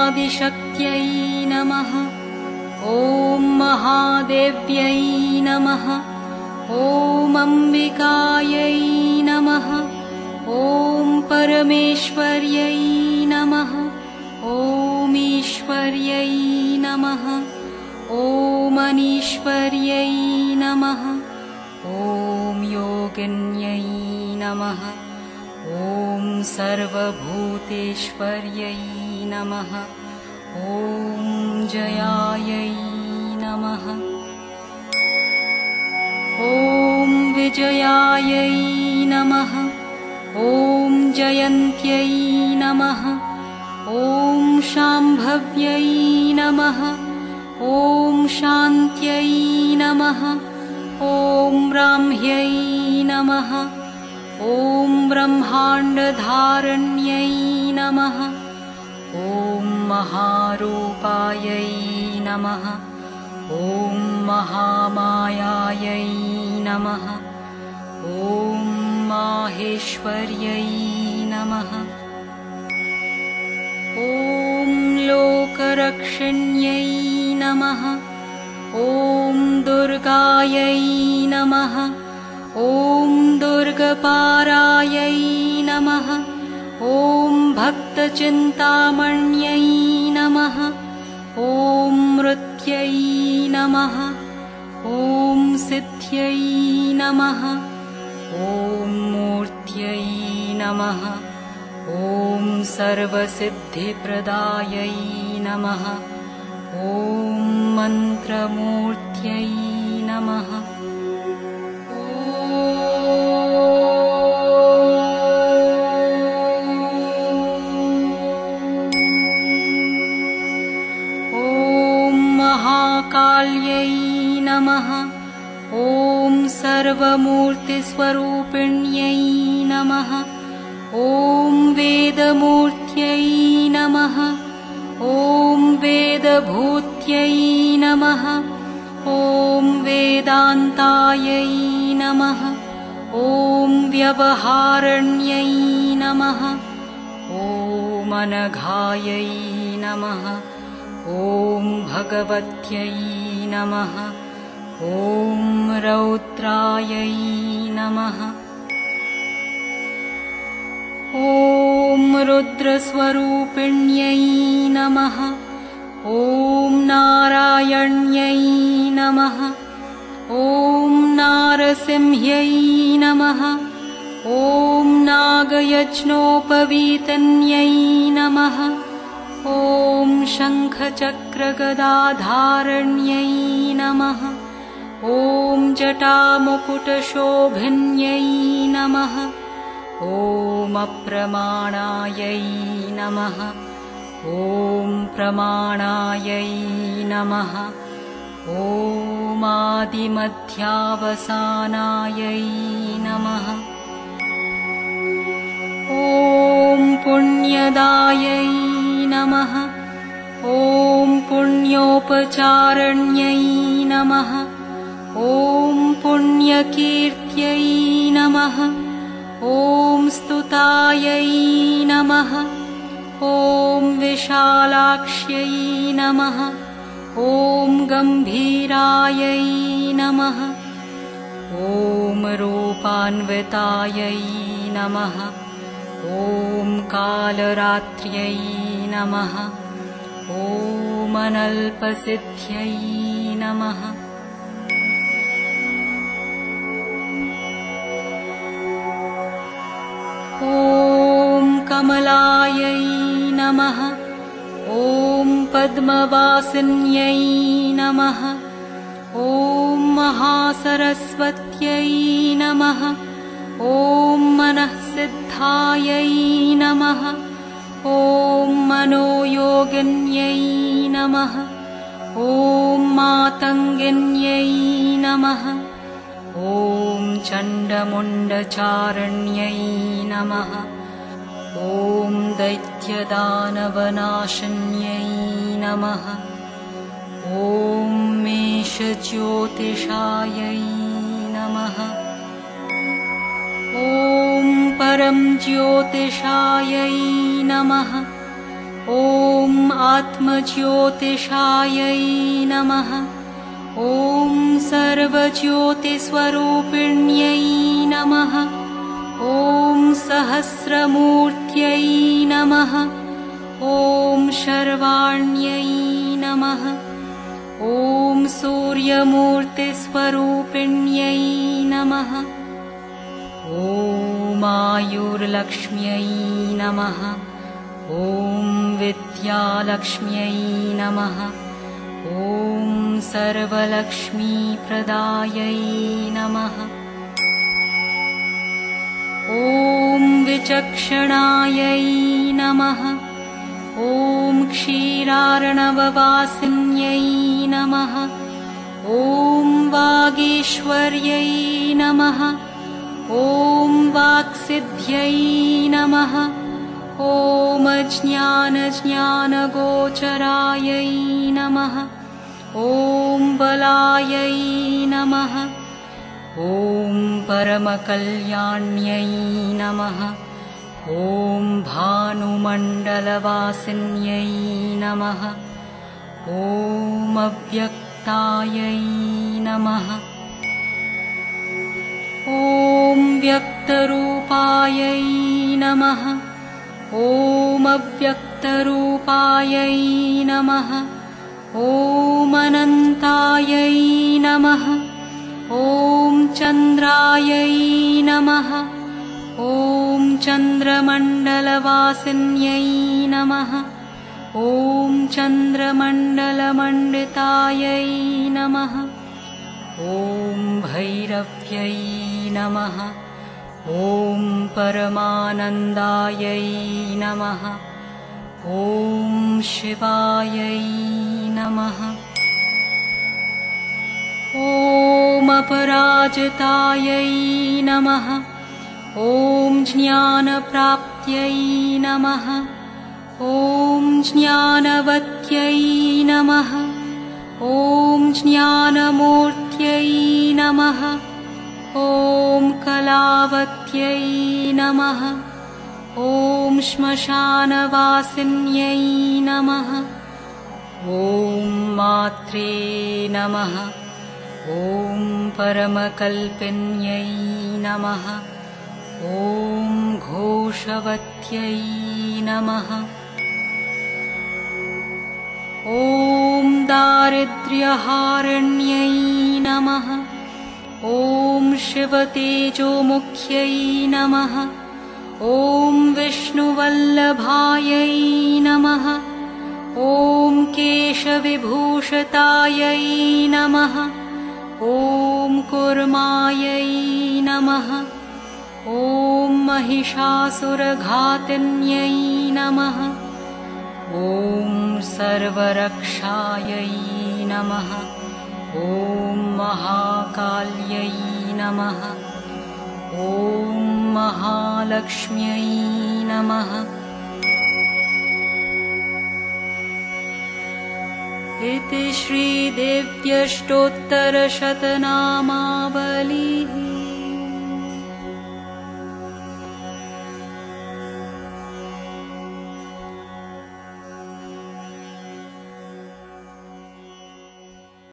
आदिशक्त्यै नमः। ॐ महादेव्यै नमः। ॐ अम्बिकायै नमः। ॐ परमेश्वर्यै नमः। ॐ ईश्वर्यै नमः। ॐ अनीश्वर्यै नमः। ॐ योगिन्यै नमः। ॐ सर्वभूतेश्वर्यै नमः। ॐ जयायै नमः। ॐ विजयायै नमः। ॐ जयन्त्यै नमः। ॐ शाम्भव्यै नमः। ॐ शान्त्यै नमः। ॐ ब्राह्म्यै नमः। ॐ ब्रह्माण्डधारण्यै नमः। ॐ महारूपायै नमः। ॐ महामायायै नमः। ॐ माहेश्वर्यै नमः। ॐ लोकरक्षण्यै नमः। ॐ दुर्गायै नमः। ॐ दुर्गपारायै नमः। ॐ भक्तचिन्तामण्यै नमः। ॐ मृत्यै नमः। ॐ सिद्ध्यै नमः। ॐ मूर्त्यै नमः। ॐ सर्वसिद्धिप्रदायै नमः। ॐ मन्त्रमूर्त्यै नमः। ॐ महाकाल्यै नमः। ॐ सर्वमूर्तिस्वरूपिण्यै नमः। ॐ वेदमूर्त्यै नमः। ॐ वेदभूत्यै नमः। ॐ वेदान्तायै नमः। ॐ व्यवहारण्यै नमः। ॐ अनघायै नमः। ॐ भगवत्यै नमः। ॐ रौद्रायै नमः। ॐ रुद्रस्वरूपिण्यै नमः। ॐ नारायण्यै नमः। ॐ नारसिंह्यै नमः। ॐ नागयज्ञोपवीतन्यै नमः। ॐ शङ्खचक्रगदाधारण्यै नमः। ॐ जटामुकुटशोभिन्यै नमः। ॐ अप्रमाणायै नमः। ॐ प्रमाणायै नमः। ॐ आदिमध्यावसानायै नमः। ॐ पुण्यदायै नमः। ॐ पुण्योपचारण्यै नमः। ॐ पुण्यकीर्त्यै नमः। ॐ स्तुतायै नमः। ॐ विशालाक्ष्यै नमः। ॐ गम्भीरायै नमः। ॐ रूपान्वितायै नमः। ॐ कालरात्र्यै नमः। ॐ अनल्पसिद्ध्यै नमः। ॐ कमलायै नमः। ॐ पद्मवासिन्यै नमः। ॐ महासरस्वत्यै नमः। ॐ मनःसिद्धायै नमः। ॐ मनोयोगिन्यै नमः। ॐ मातङ्गिन्यै नमः। ॐ चण्डमुण्डचारण्यै नमः। ॐ दैत्यदानवनाशिन्यै नमः। ॐ मेषज्योतिषायै नमः। ॐ परं ज्योतिषायै नमः। ॐ आत्मज्योतिषायै नमः। ॐ सर्वज्योतिस्वरूपिण्यै नमः। ॐ सहस्रमूर्त्यै नमः। ॐ शर्वाण्यै नमः। ॐ सूर्यमूर्तिस्वरूपिण्यै नमः। ॐ आयुर्लक्ष्म्यै नमः। ॐ विद्यालक्ष्म्यै नमः। ॐ सर्वलक्ष्मीप्रदायै नमः। ॐ विचक्षणायै नमः। ॐ क्षीरार्णववासिन्यै नमः। ॐ वागीश्वर्यै नमः। ॐ वाक्सिद्ध्यै नमः। ॐ ज्ञानज्ञानगोचरायै नमः। ॐ बलायै नमः। ॐ परमकल्याण्यै नमः। ॐ भानुमण्डलवासिन्यै नमः। ॐ अव्यक्तायै नमः। ॐ व्यक्तरूपायै नमः। ॐ अव्यक्तरूपायै नमः। ॐ अनन्तायै नमः। ॐ चन्द्रायै नमः। ॐ चन्द्रमण्डलवासिन्यै नमः। ॐ चन्द्रमण्डलमण्डितायै नमः। ॐ भैरव्यै नमः। ॐ परमानन्दायै नमः। ॐ शिवायै नमः। ॐ अपराजितायै नमः। ॐ ज्ञानप्राप्त्यै नमः। ॐ ज्ञानवत्यै नमः। ॐ ज्ञानमूर्त्यै नमः। ॐ कलावत्यै नमः। ॐ श्मशानवासिन्यै नमः। ॐ मात्रे नमः। ॐ परमकल्पिन्यै नमः। ॐ घोषवत्यै नमः। ॐ दारिद्र्यहारिण्यै नमः। ॐ शिवतेजोमुख्यै नमः। ॐ विष्णुवल्लभायै नमः। ॐ केशविभूषितायै नमः। ॐ कुर्मायै नमः। ॐ महिषासुरघातिन्यै नमः। ॐ सर्वरक्षायै नमः। ॐ महाकाल्यै नमः। ॐ महालक्ष्म्यै नमः। इति श्रीदेव्यष्टोत्तरशतनामावलिः।